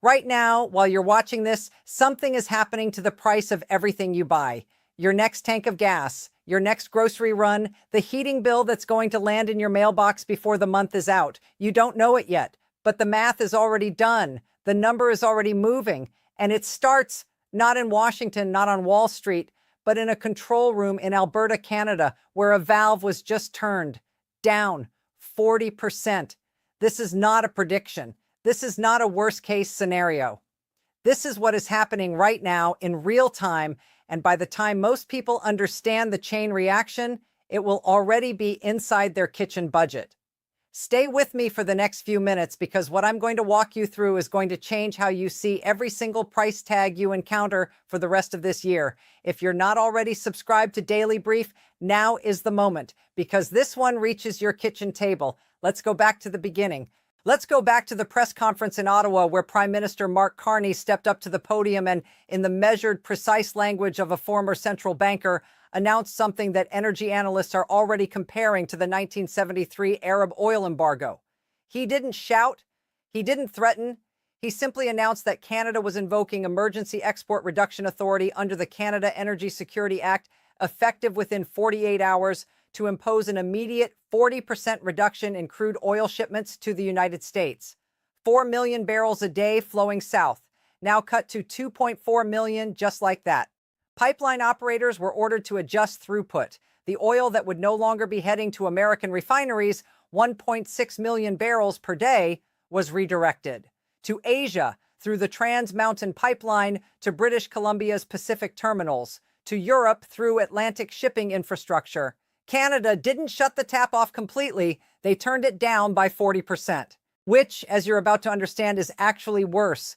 Right now, while you're watching this, something is happening to the price of everything you buy. Your next tank of gas, your next grocery run, the heating bill that's going to land in your mailbox before the month is out. You don't know it yet, but the math is already done. The number is already moving, and it starts not in Washington, not on Wall Street, but in a control room in Alberta, Canada, where a valve was just turned down 40%. This is not a prediction. This is not a worst case scenario. This is what is happening right now in real time. And by the time most people understand the chain reaction, it will already be inside their kitchen budget. Stay with me for the next few minutes because what I'm going to walk you through is going to change how you see every single price tag you encounter for the rest of this year. If you're not already subscribed to Daily Brief, now is the moment because this one reaches your kitchen table. Let's go back to the beginning. Let's go back to the press conference in Ottawa where Prime Minister Mark Carney stepped up to the podium and, in the measured, precise language of a former central banker, announced something that energy analysts are already comparing to the 1973 Arab oil embargo. He didn't shout. He didn't threaten. He simply announced that Canada was invoking Emergency Export Reduction Authority under the Canada Energy Security Act, effective within 48 hours, to impose an immediate 40% reduction in crude oil shipments to the United States. 4 million barrels a day flowing south, now cut to 2.4 million just like that. Pipeline operators were ordered to adjust throughput. The oil that would no longer be heading to American refineries, 1.6 million barrels per day, was redirected to Asia through the Trans Mountain Pipeline to British Columbia's Pacific terminals, to Europe through Atlantic shipping infrastructure. Canada didn't shut the tap off completely, they turned it down by 40%, which, as you're about to understand, is actually worse.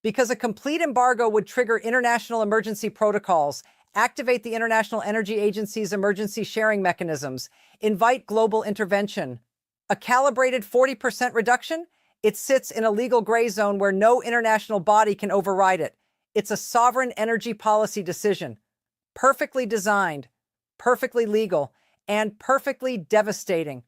Because a complete embargo would trigger international emergency protocols, activate the International Energy Agency's emergency sharing mechanisms, invite global intervention. A calibrated 40% reduction? It sits in a legal gray zone where no international body can override it. It's a sovereign energy policy decision. Perfectly designed, perfectly legal, and perfectly devastating.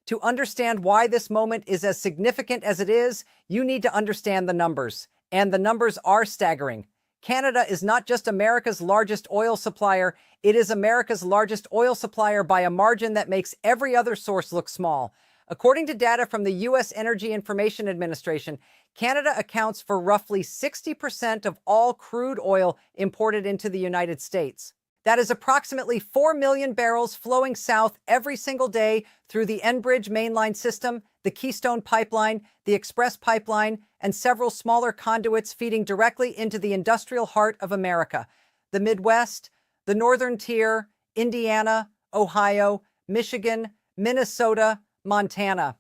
To understand why this moment is as significant as it is, you need to understand the numbers. And the numbers are staggering. Canada is not just America's largest oil supplier, it is America's largest oil supplier by a margin that makes every other source look small. According to data from the U.S. Energy Information Administration, Canada accounts for roughly 60% of all crude oil imported into the United States. That is approximately 4 million barrels flowing south every single day through the Enbridge mainline system, the Keystone Pipeline, the Express Pipeline, and several smaller conduits feeding directly into the industrial heart of America. The Midwest, the Northern Tier, Indiana, Ohio, Michigan, Minnesota, Montana.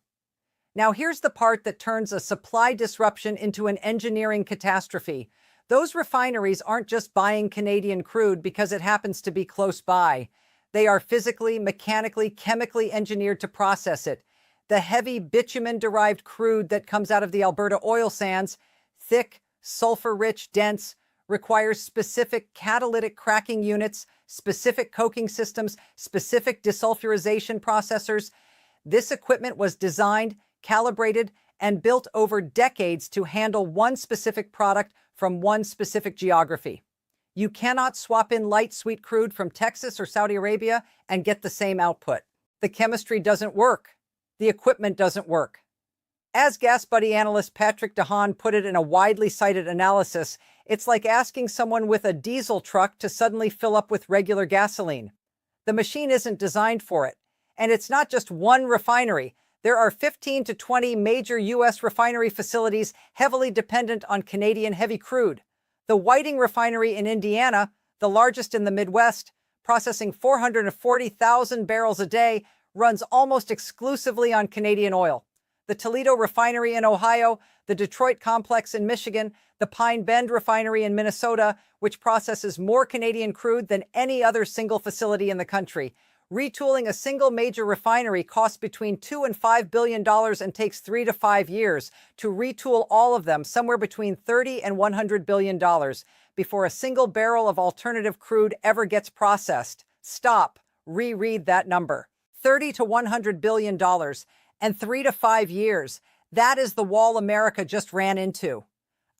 Now here's the part that turns a supply disruption into an engineering catastrophe. Those refineries aren't just buying Canadian crude because it happens to be close by. They are physically, mechanically, chemically engineered to process it. The heavy bitumen-derived crude that comes out of the Alberta oil sands, thick, sulfur-rich, dense, requires specific catalytic cracking units, specific coking systems, specific desulfurization processors. This equipment was designed, calibrated, and built over decades to handle one specific product from one specific geography. You cannot swap in light sweet crude from Texas or Saudi Arabia and get the same output. The chemistry doesn't work. The equipment doesn't work. As Gas Buddy analyst Patrick DeHaan put it in a widely cited analysis, it's like asking someone with a diesel truck to suddenly fill up with regular gasoline. The machine isn't designed for it. And it's not just one refinery. There are 15 to 20 major U.S. refinery facilities heavily dependent on Canadian heavy crude. The Whiting refinery in Indiana, the largest in the Midwest, processing 440,000 barrels a day, runs almost exclusively on Canadian oil. The Toledo refinery in Ohio, the Detroit complex in Michigan, the Pine Bend refinery in Minnesota, which processes more Canadian crude than any other single facility in the country. Retooling a single major refinery costs between $2 and $5 billion and takes 3 to 5 years. To retool all of them, somewhere between $30 and $100 billion before a single barrel of alternative crude ever gets processed. Stop. Reread that number. $30 to $100 billion and 3 to 5 years. That is the wall America just ran into.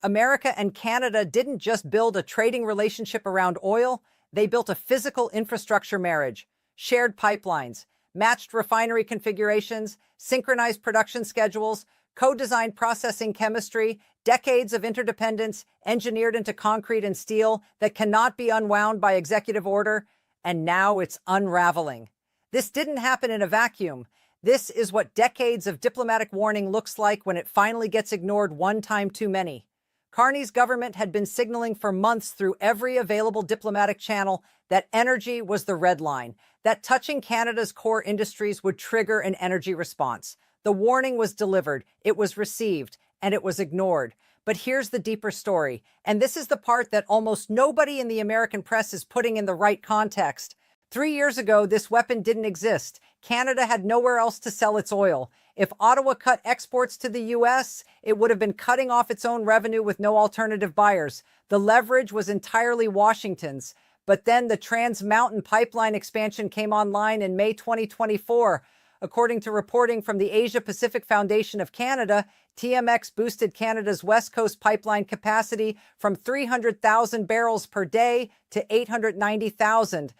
America and Canada didn't just build a trading relationship around oil, they built a physical infrastructure marriage, shared pipelines, matched refinery configurations, synchronized production schedules, co-designed processing chemistry, decades of interdependence engineered into concrete and steel that cannot be unwound by executive order, and now it's unraveling. This didn't happen in a vacuum. This is what decades of diplomatic warning looks like when it finally gets ignored one time too many. Carney's government had been signaling for months through every available diplomatic channel that energy was the red line, that touching Canada's core industries would trigger an energy response. The warning was delivered, it was received, and it was ignored. But here's the deeper story, and this is the part that almost nobody in the American press is putting in the right context. 3 years ago, this weapon didn't exist. Canada had nowhere else to sell its oil. If Ottawa cut exports to the U.S., it would have been cutting off its own revenue with no alternative buyers. The leverage was entirely Washington's. But then the Trans Mountain pipeline expansion came online in May 2024. According to reporting from the Asia Pacific Foundation of Canada, TMX boosted Canada's West Coast pipeline capacity from 300,000 barrels per day to 890,000.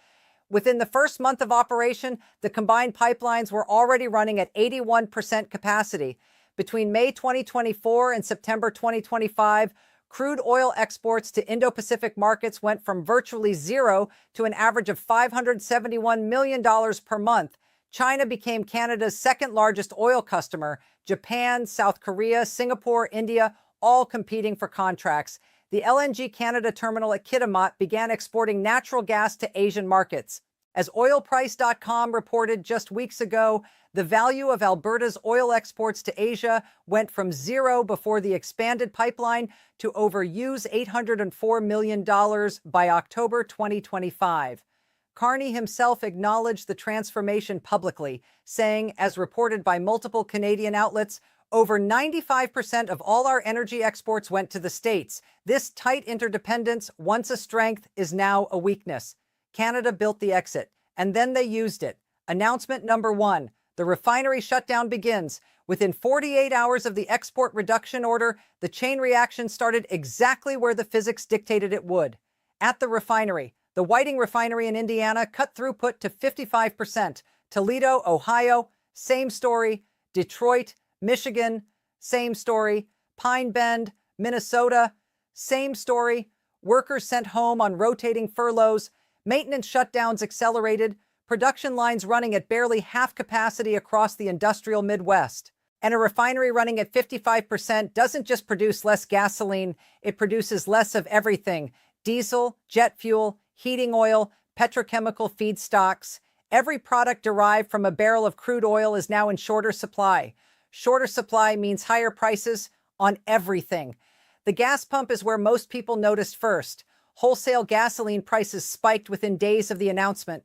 Within the first month of operation, the combined pipelines were already running at 81% capacity. Between May 2024 and September 2025, crude oil exports to Indo-Pacific markets went from virtually zero to an average of $571 million per month. China became Canada's second largest oil customer. Japan, South Korea, Singapore, India, all competing for contracts. The LNG Canada terminal at Kitimat began exporting natural gas to Asian markets. As oilprice.com reported just weeks ago, the value of Alberta's oil exports to Asia went from zero before the expanded pipeline to over $804 million by October 2025. Carney himself acknowledged the transformation publicly, saying, as reported by multiple Canadian outlets, over 95% of all our energy exports went to the States. This tight interdependence, once a strength, is now a weakness. Canada built the exit, and then they used it. Announcement number 1. The refinery shutdown begins. Within 48 hours of the export reduction order, the chain reaction started exactly where the physics dictated it would. At the refinery, the Whiting Refinery in Indiana cut throughput to 55%. Toledo, Ohio, same story. Detroit, Michigan, same story. Pine Bend, Minnesota, same story. Workers sent home on rotating furloughs. Maintenance shutdowns accelerated. Production lines running at barely half capacity across the industrial Midwest. And a refinery running at 55% doesn't just produce less gasoline, it produces less of everything. Diesel, jet fuel, heating oil, petrochemical feedstocks. Every product derived from a barrel of crude oil is now in shorter supply. Shorter supply means higher prices on everything. The gas pump is where most people noticed first. Wholesale gasoline prices spiked within days of the announcement.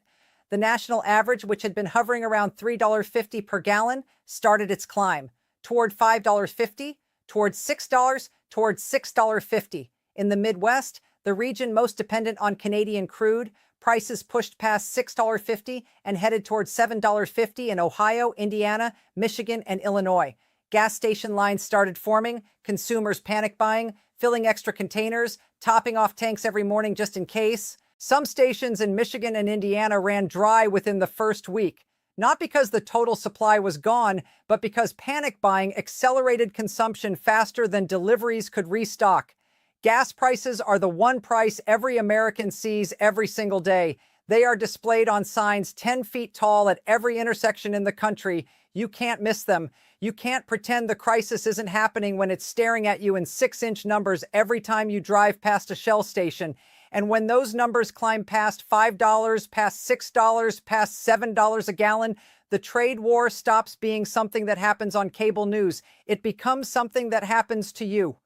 The national average, which had been hovering around $3.50 per gallon, started its climb toward $5.50, toward $6, toward $6.50. In the Midwest, the region most dependent on Canadian crude, prices pushed past $6.50 and headed toward $7.50 in Ohio, Indiana, Michigan, and Illinois. Gas station lines started forming, consumers panic buying, filling extra containers, topping off tanks every morning just in case. Some stations in Michigan and Indiana ran dry within the first week, not because the total supply was gone, but because panic buying accelerated consumption faster than deliveries could restock. Gas prices are the one price every American sees every single day. They are displayed on signs 10 feet tall at every intersection in the country. You can't miss them. You can't pretend the crisis isn't happening when it's staring at you in 6-inch numbers every time you drive past a Shell station. And when those numbers climb past $5, past $6, past $7 a gallon, the trade war stops being something that happens on cable news. It becomes something that happens to you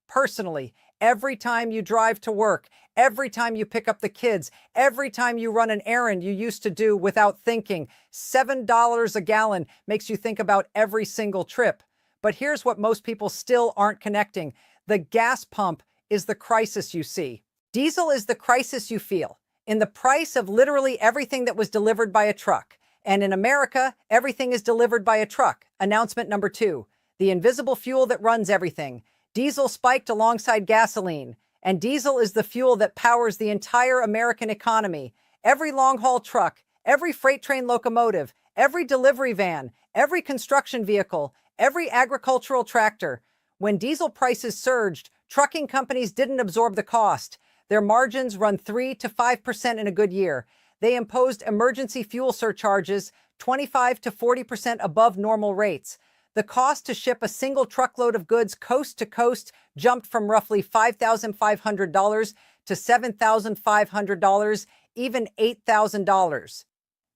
personally. Every time you drive to work, every time you pick up the kids, every time you run an errand you used to do without thinking. $7 a gallon makes you think about every single trip. But here's what most people still aren't connecting. The gas pump is the crisis you see. Diesel is the crisis you feel. In the price of literally everything that was delivered by a truck. And in America, everything is delivered by a truck. Announcement number 2. The invisible fuel that runs everything. Diesel spiked alongside gasoline, and diesel is the fuel that powers the entire American economy. Every long-haul truck, every freight train locomotive, every delivery van, every construction vehicle, every agricultural tractor. When diesel prices surged, trucking companies didn't absorb the cost. Their margins run 3 to 5% in a good year. They imposed emergency fuel surcharges 25 to 40% above normal rates. The cost to ship a single truckload of goods coast to coast jumped from roughly $5,500 to $7,500, even $8,000.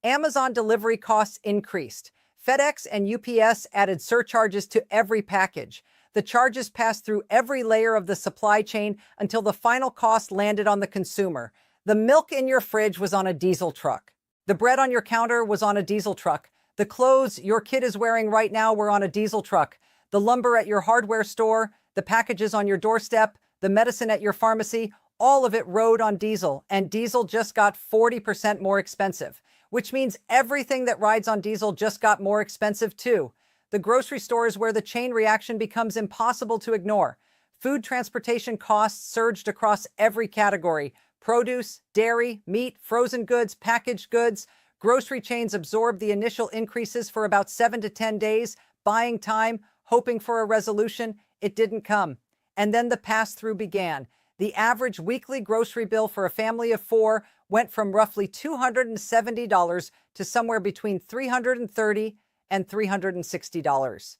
Amazon delivery costs increased. FedEx and UPS added surcharges to every package. The charges passed through every layer of the supply chain until the final cost landed on the consumer. The milk in your fridge was on a diesel truck. The bread on your counter was on a diesel truck. The clothes your kid is wearing right now were on a diesel truck. The lumber at your hardware store, the packages on your doorstep, the medicine at your pharmacy, all of it rode on diesel, and diesel just got 40% more expensive, which means everything that rides on diesel just got more expensive too. The grocery store is where the chain reaction becomes impossible to ignore. Food transportation costs surged across every category: produce, dairy, meat, frozen goods, packaged goods. Grocery chains absorbed the initial increases for about 7 to 10 days, buying time, hoping for a resolution. It didn't come. And then the pass-through began. The average weekly grocery bill for a family of 4 went from roughly $270 to somewhere between $330 and $360.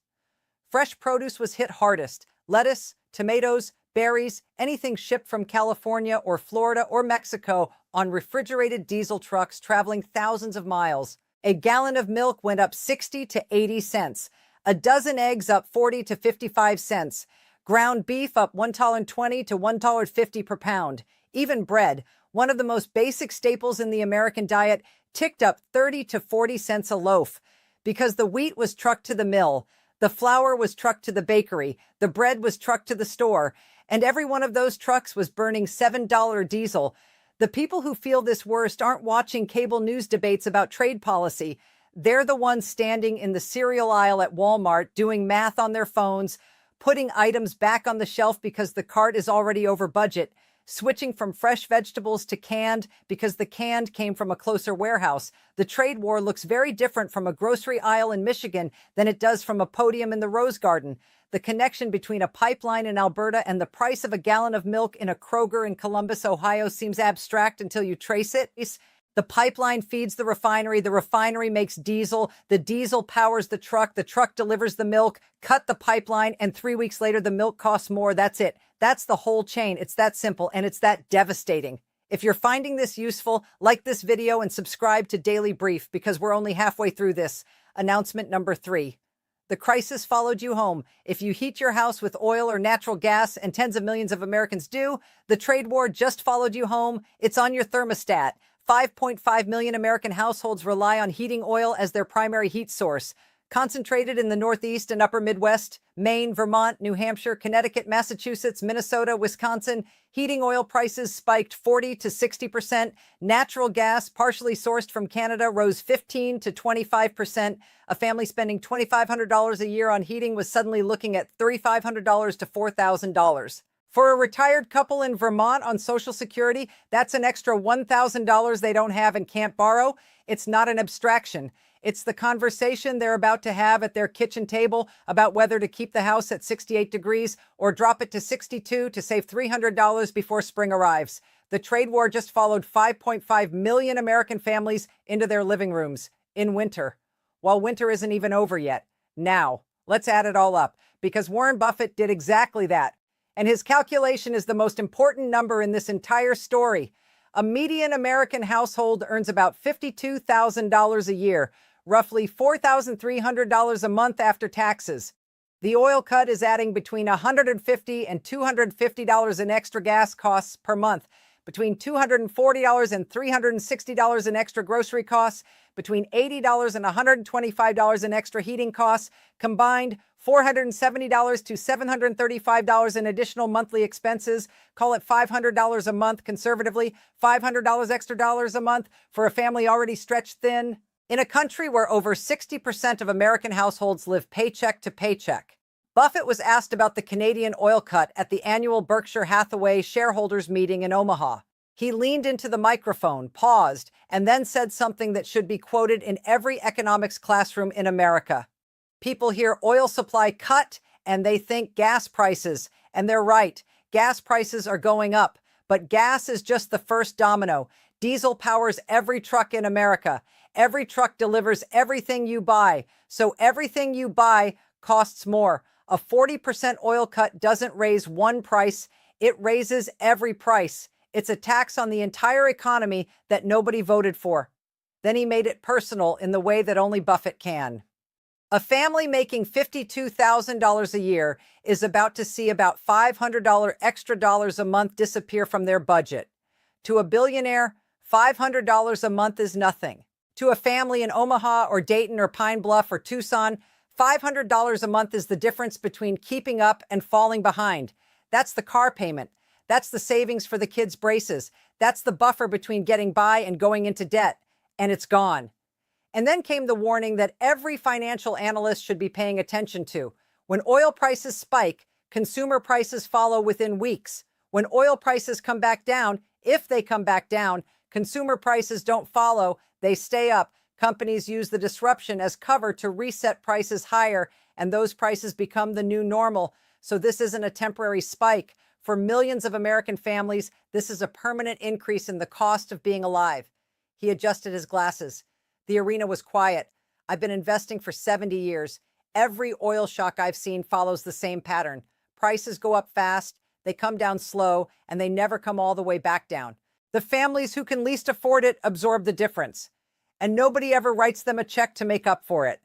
Fresh produce was hit hardest. Lettuce, tomatoes, berries, anything shipped from California or Florida or Mexico on refrigerated diesel trucks traveling thousands of miles. A gallon of milk went up 60 to 80 cents. A dozen eggs up 40 to 55 cents. Ground beef up $1.20 to $1.50 per pound. Even bread, one of the most basic staples in the American diet, ticked up 30 to 40 cents a loaf. Because the wheat was trucked to the mill, the flour was trucked to the bakery, the bread was trucked to the store, and every one of those trucks was burning $7 diesel. The people who feel this worst aren't watching cable news debates about trade policy. They're the ones standing in the cereal aisle at Walmart doing math on their phones, putting items back on the shelf because the cart is already over budget, switching from fresh vegetables to canned because the canned came from a closer warehouse. The trade war looks very different from a grocery aisle in Michigan than it does from a podium in the Rose Garden. The connection between a pipeline in Alberta and the price of a gallon of milk in a Kroger in Columbus, Ohio seems abstract until you trace it. The pipeline feeds the refinery makes diesel, the diesel powers the truck delivers the milk, cut the pipeline, and 3 weeks later the milk costs more. That's it. That's the whole chain. It's that simple, and it's that devastating. If you're finding this useful, like this video and subscribe to Daily Brief because we're only halfway through this. Announcement number 3. The crisis followed you home. If you heat your house with oil or natural gas, and tens of millions of Americans do, the trade war just followed you home. It's on your thermostat. 5.5 million American households rely on heating oil as their primary heat source. Concentrated in the Northeast and Upper Midwest, Maine, Vermont, New Hampshire, Connecticut, Massachusetts, Minnesota, Wisconsin, heating oil prices spiked 40 to 60%. Natural gas, partially sourced from Canada, rose 15 to 25%. A family spending $2,500 a year on heating was suddenly looking at $3,500 to $4,000. For a retired couple in Vermont on Social Security, that's an extra $1,000 they don't have and can't borrow. It's not an abstraction. It's the conversation they're about to have at their kitchen table about whether to keep the house at 68 degrees or drop it to 62 to save $300 before spring arrives. The trade war just followed 5.5 million American families into their living rooms in winter. While winter isn't even over yet. Now, let's add it all up, because Warren Buffett did exactly that. And his calculation is the most important number in this entire story. A median American household earns about $52,000 a year, roughly $4,300 a month after taxes. The oil cut is adding between $150 and $250 in extra gas costs per month, between $240 and $360 in extra grocery costs, between $80 and $125 in extra heating costs, combined $470 to $735 in additional monthly expenses. Call it $500 a month conservatively, $500 extra dollars a month for a family already stretched thin. In a country where over 60% of American households live paycheck to paycheck, Buffett was asked about the Canadian oil cut at the annual Berkshire Hathaway shareholders meeting in Omaha. He leaned into the microphone, paused, and then said something that should be quoted in every economics classroom in America. People hear oil supply cut and they think gas prices, and they're right. Gas prices are going up, but gas is just the first domino. Diesel powers every truck in America. Every truck delivers everything you buy, so everything you buy costs more. A 40% oil cut doesn't raise one price, it raises every price. It's a tax on the entire economy that nobody voted for. Then he made it personal in the way that only Buffett can. A family making $52,000 a year is about to see about $500 extra dollars a month disappear from their budget. To a billionaire, $500 a month is nothing. To a family in Omaha or Dayton or Pine Bluff or Tucson, $500 a month is the difference between keeping up and falling behind. That's the car payment. That's the savings for the kids' braces. That's the buffer between getting by and going into debt. And it's gone. And then came the warning that every financial analyst should be paying attention to. When oil prices spike, consumer prices follow within weeks. When oil prices come back down, if they come back down, consumer prices don't follow, they stay up. Companies use the disruption as cover to reset prices higher, and those prices become the new normal. So this isn't a temporary spike. For millions of American families, this is a permanent increase in the cost of being alive. He adjusted his glasses. The arena was quiet. I've been investing for 70 years. Every oil shock I've seen follows the same pattern. Prices go up fast, they come down slow, and they never come all the way back down. The families who can least afford it absorb the difference, and nobody ever writes them a check to make up for it.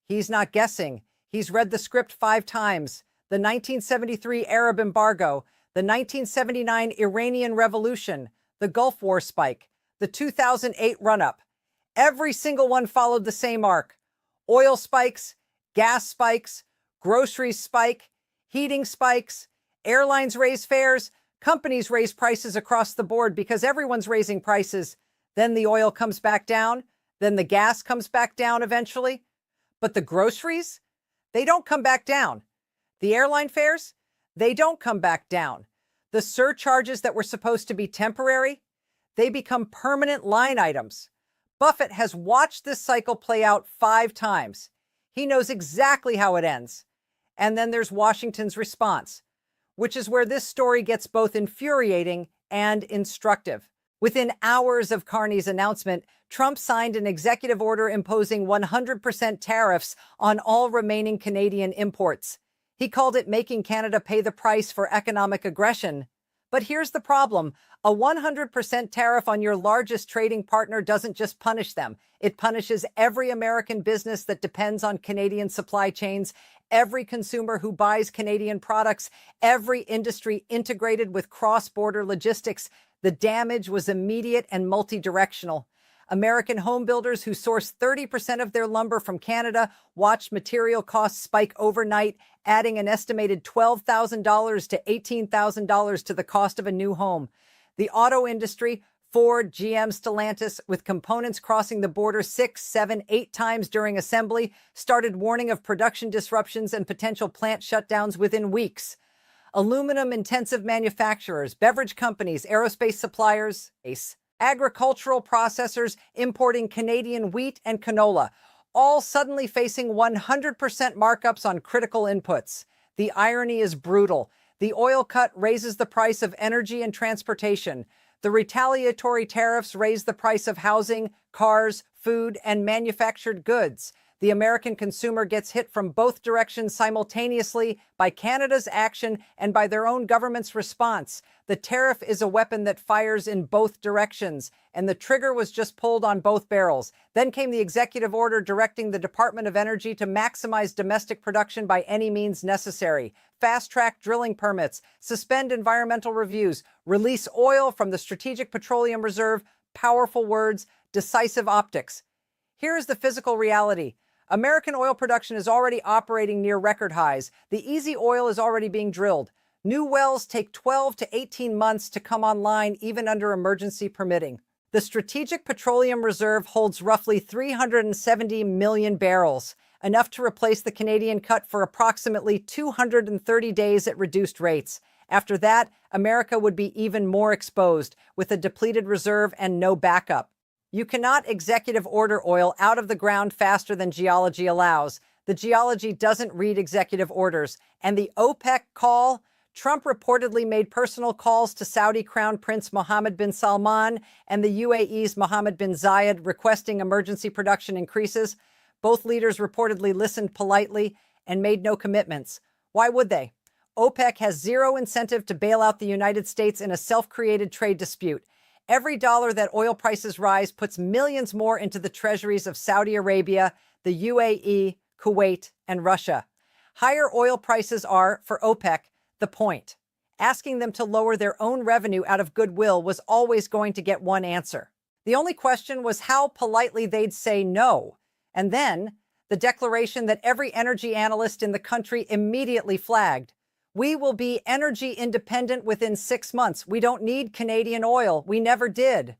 He's not guessing. He's read the script 5 times. The 1973 Arab embargo, the 1979 Iranian Revolution, the Gulf War spike, the 2008 run-up. Every single one followed the same arc. Oil spikes, gas spikes, groceries spike, heating spikes, airlines raise fares, companies raise prices across the board because everyone's raising prices. Then the oil comes back down, then the gas comes back down eventually. But the groceries, they don't come back down. The airline fares, they don't come back down. The surcharges that were supposed to be temporary, they become permanent line items. Buffett has watched this cycle play out 5 times. He knows exactly how it ends. And then there's Washington's response, which is where this story gets both infuriating and instructive. Within hours of Carney's announcement, Trump signed an executive order imposing 100% tariffs on all remaining Canadian imports. He called it making Canada pay the price for economic aggression. But here's the problem. A 100% tariff on your largest trading partner doesn't just punish them. It punishes every American business that depends on Canadian supply chains, every consumer who buys Canadian products, every industry integrated with cross-border logistics. The damage was immediate and multi-directional. American home builders who source 30% of their lumber from Canada watched material costs spike overnight, adding an estimated $12,000 to $18,000 to the cost of a new home. The auto industry, Ford, GM, Stellantis, with components crossing the border 6, 7, 8 times during assembly, started warning of production disruptions and potential plant shutdowns within weeks. Aluminum-intensive manufacturers, beverage companies, aerospace suppliers, agricultural processors importing Canadian wheat and canola, all suddenly facing 100% markups on critical inputs. The irony is brutal. The oil cut raises the price of energy and transportation. The retaliatory tariffs raise the price of housing, cars, food, and manufactured goods. The American consumer gets hit from both directions simultaneously by Canada's action and by their own government's response. The tariff is a weapon that fires in both directions, and the trigger was just pulled on both barrels. Then came the executive order directing the Department of Energy to maximize domestic production by any means necessary, fast-track drilling permits, suspend environmental reviews, release oil from the Strategic Petroleum Reserve. Powerful words, decisive optics. Here is the physical reality. American oil production is already operating near record highs. The easy oil is already being drilled. New wells take 12 to 18 months to come online, even under emergency permitting. The Strategic Petroleum Reserve holds roughly 370 million barrels. enough to replace the Canadian cut for approximately 230 days at reduced rates. After that, America would be even more exposed, with a depleted reserve and no backup. You cannot executive order oil out of the ground faster than geology allows. The geology doesn't read executive orders. And the OPEC call? Trump reportedly made personal calls to Saudi Crown Prince Mohammed bin Salman and the UAE's Mohammed bin Zayed requesting emergency production increases. Both leaders reportedly listened politely and made no commitments. Why would they? OPEC has zero incentive to bail out the United States in a self-created trade dispute. Every dollar that oil prices rise puts millions more into the treasuries of Saudi Arabia, the UAE, Kuwait, and Russia. Higher oil prices are, for OPEC, the point. Asking them to lower their own revenue out of goodwill was always going to get one answer. The only question was how politely they'd say no. And then, the declaration that every energy analyst in the country immediately flagged. We will be energy independent within 6 months. We don't need Canadian oil. We never did.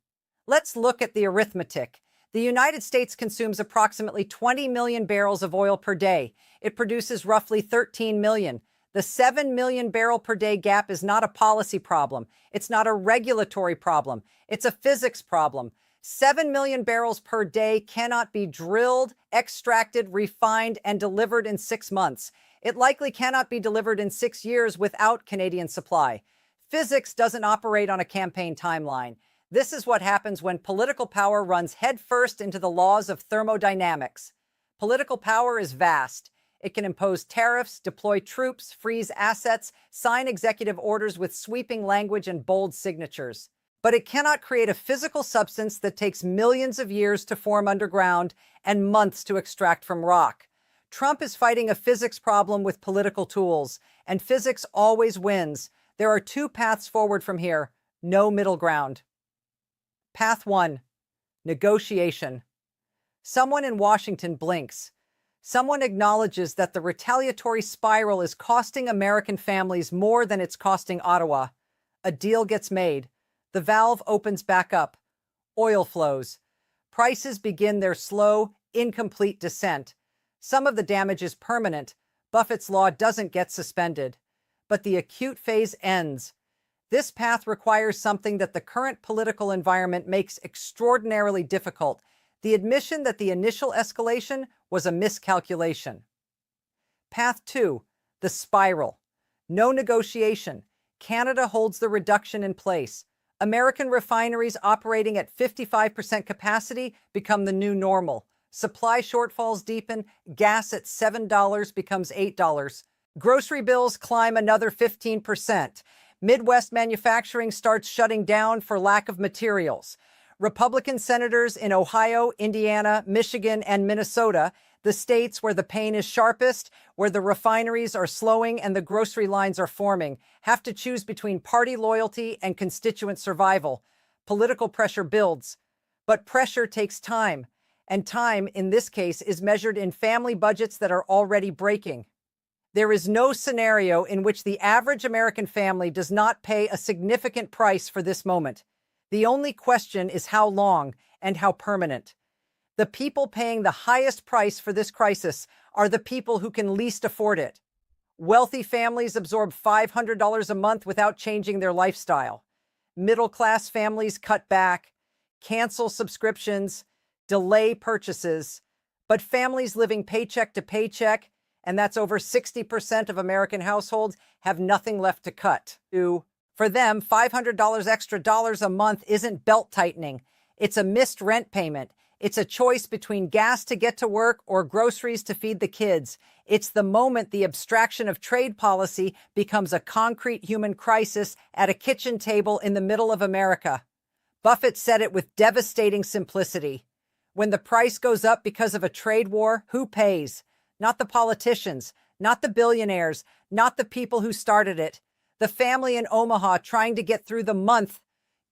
Let's look at the arithmetic. The United States consumes approximately 20 million barrels of oil per day. It produces roughly 13 million. The 7 million barrel per day gap is not a policy problem. It's not a regulatory problem. It's a physics problem. 7 million barrels per day cannot be drilled, extracted, refined, and delivered in 6 months. It likely cannot be delivered in 6 years without Canadian supply. Physics doesn't operate on a campaign timeline. This is what happens when political power runs headfirst into the laws of thermodynamics. Political power is vast. It can impose tariffs, deploy troops, freeze assets, sign executive orders with sweeping language and bold signatures. But it cannot create a physical substance that takes millions of years to form underground and months to extract from rock. Trump is fighting a physics problem with political tools, and physics always wins. There are 2 paths forward from here, no middle ground. Path 1, negotiation. Someone in Washington blinks. Someone acknowledges that the retaliatory spiral is costing American families more than it's costing Ottawa. A deal gets made. The valve opens back up. Oil flows. Prices begin their slow, incomplete descent. Some of the damage is permanent. Buffett's law doesn't get suspended. But the acute phase ends. This path requires something that the current political environment makes extraordinarily difficult: the admission that the initial escalation was a miscalculation. Path 2, the spiral. No negotiation. Canada holds the reduction in place. American refineries operating at 55% capacity become the new normal. Supply shortfalls deepen. Gas at $7 becomes $8. Grocery bills climb another 15%. Midwest manufacturing starts shutting down for lack of materials. Republican senators in Ohio, Indiana, Michigan, and Minnesota, the states where the pain is sharpest, where the refineries are slowing and the grocery lines are forming, have to choose between party loyalty and constituent survival. Political pressure builds. But pressure takes time. And time, in this case, is measured in family budgets that are already breaking. There is no scenario in which the average American family does not pay a significant price for this moment. The only question is how long and how permanent. The people paying the highest price for this crisis are the people who can least afford it. Wealthy families absorb $500 a month without changing their lifestyle. Middle-class families cut back, cancel subscriptions, delay purchases, but families living paycheck to paycheck, and that's over 60% of American households, have nothing left to cut. For them, $500 extra dollars a month isn't belt tightening. It's a missed rent payment. It's a choice between gas to get to work or groceries to feed the kids. It's the moment the abstraction of trade policy becomes a concrete human crisis at a kitchen table in the middle of America. Buffett said it with devastating simplicity. When the price goes up because of a trade war, who pays? Not the politicians, not the billionaires, not the people who started it. The family in Omaha trying to get through the month.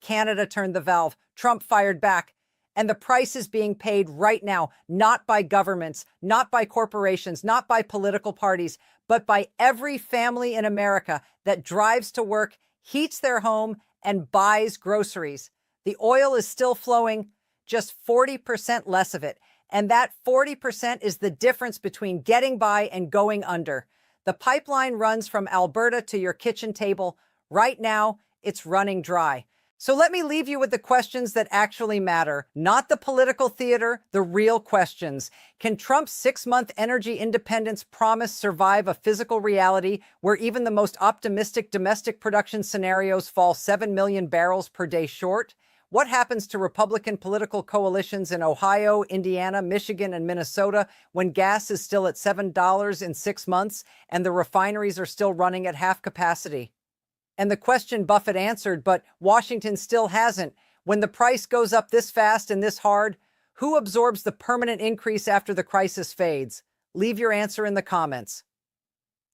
Canada turned the valve. Trump fired back. And the price is being paid right now, not by governments, not by corporations, not by political parties, but by every family in America that drives to work, heats their home, and buys groceries. The oil is still flowing, just 40% less of it. And that 40% is the difference between getting by and going under. The pipeline runs from Alberta to your kitchen table. Right now, it's running dry. So let me leave you with the questions that actually matter, not the political theater, the real questions. Can Trump's 6-month energy independence promise survive a physical reality where even the most optimistic domestic production scenarios fall 7 million barrels per day short? What happens to Republican political coalitions in Ohio, Indiana, Michigan, and Minnesota when gas is still at $7 in 6 months and the refineries are still running at half capacity? And the question Buffett answered, but Washington still hasn't. When the price goes up this fast and this hard, who absorbs the permanent increase after the crisis fades? Leave your answer in the comments.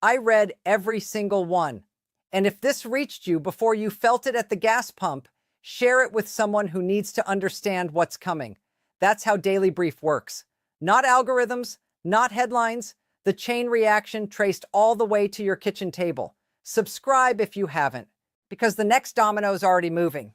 I read every single one. And if this reached you before you felt it at the gas pump, share it with someone who needs to understand what's coming. That's how Daily Brief works. Not algorithms, not headlines, the chain reaction traced all the way to your kitchen table. Subscribe if you haven't, because the next domino is already moving.